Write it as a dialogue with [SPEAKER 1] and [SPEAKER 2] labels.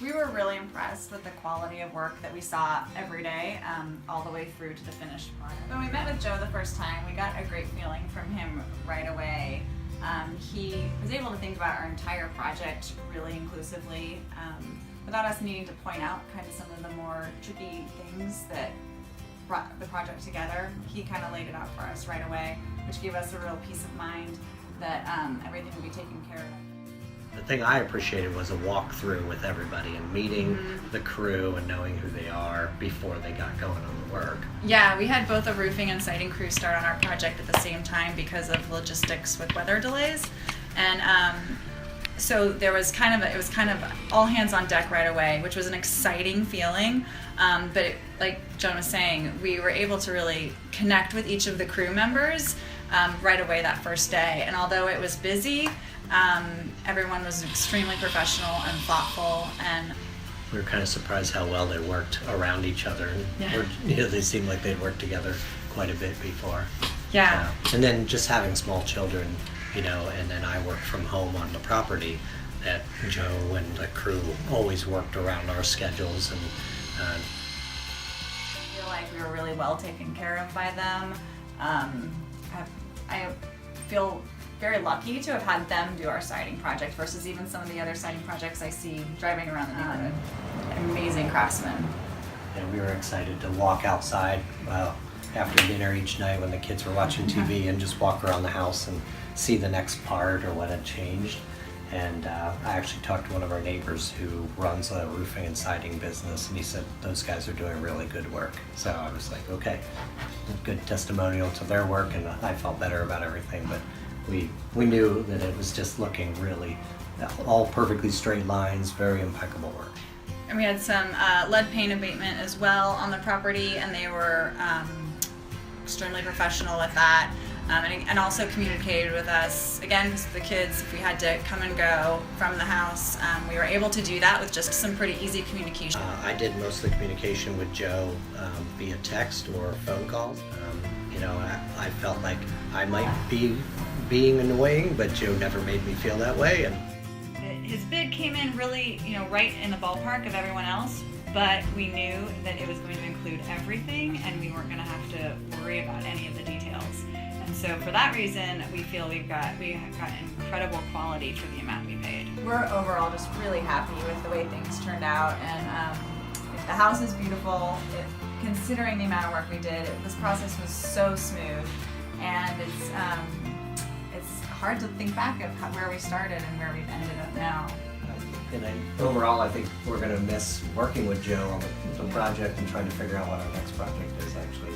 [SPEAKER 1] We were really impressed with the quality of work that we saw every day, all the way through to the finished product. When we met with Joe the first time, we got a great feeling from him right away. He was able to think about our entire project really inclusively, without us needing to point out kind of some of the more tricky things that brought the project together. He kind of laid it out for us right away, which gave us a real peace of mind that everything would be taken care of.
[SPEAKER 2] The thing I appreciated was a walkthrough with everybody and meeting the crew and knowing who they are before they got going on the work.
[SPEAKER 1] Yeah, we had both a roofing and siding crew start on our project at the same time because of logistics with weather delays, and so it was kind of all hands on deck right away, which was an exciting feeling. But like Joan was saying, we were able to really connect with each of the crew members right away that first day. And although it was busy, everyone was extremely professional and thoughtful. And
[SPEAKER 2] we were kind of surprised how well they worked around each other.
[SPEAKER 1] Yeah.
[SPEAKER 2] They seemed like they'd worked together quite a bit before.
[SPEAKER 1] Yeah.
[SPEAKER 2] And then just having small children, and then I worked from home on the property, that Joe and the crew always worked around our schedules. And
[SPEAKER 1] I feel like we were really well taken care of by them. I feel very lucky to have had them do our siding project versus even some of the other siding projects I see driving around the neighborhood. Amazing craftsmen.
[SPEAKER 2] And we were excited to walk outside after dinner each night when the kids were watching TV and just walk around the house and see the next part or what had changed. And I actually talked to one of our neighbors who runs a roofing and siding business, and he said those guys are doing really good work. So I was like, okay, good testimonial to their work, and I felt better about everything. But we knew that it was just looking really all perfectly straight lines, very impeccable work.
[SPEAKER 1] And we had some lead paint abatement as well on the property, and they were extremely professional with that. And also communicated with us, again, because the kids, if we had to come and go from the house, we were able to do that with just some pretty easy communication.
[SPEAKER 2] I did most of the communication with Joe via text or phone calls. I felt like I might be being annoying, but Joe never made me feel that way. And
[SPEAKER 1] his bid came in really, right in the ballpark of everyone else, but we knew that it was going to include everything, and we weren't going to have to worry about any of the details. And so for that reason, we feel we got incredible quality for the amount we paid. We're overall just really happy with the way things turned out, and the house is beautiful. Considering the amount of work we did, this process was so smooth, and it's hard to think back of where we started and where we've ended up now.
[SPEAKER 2] And overall, I think we're going to miss working with Joe on the project and trying to figure out what our next project is actually.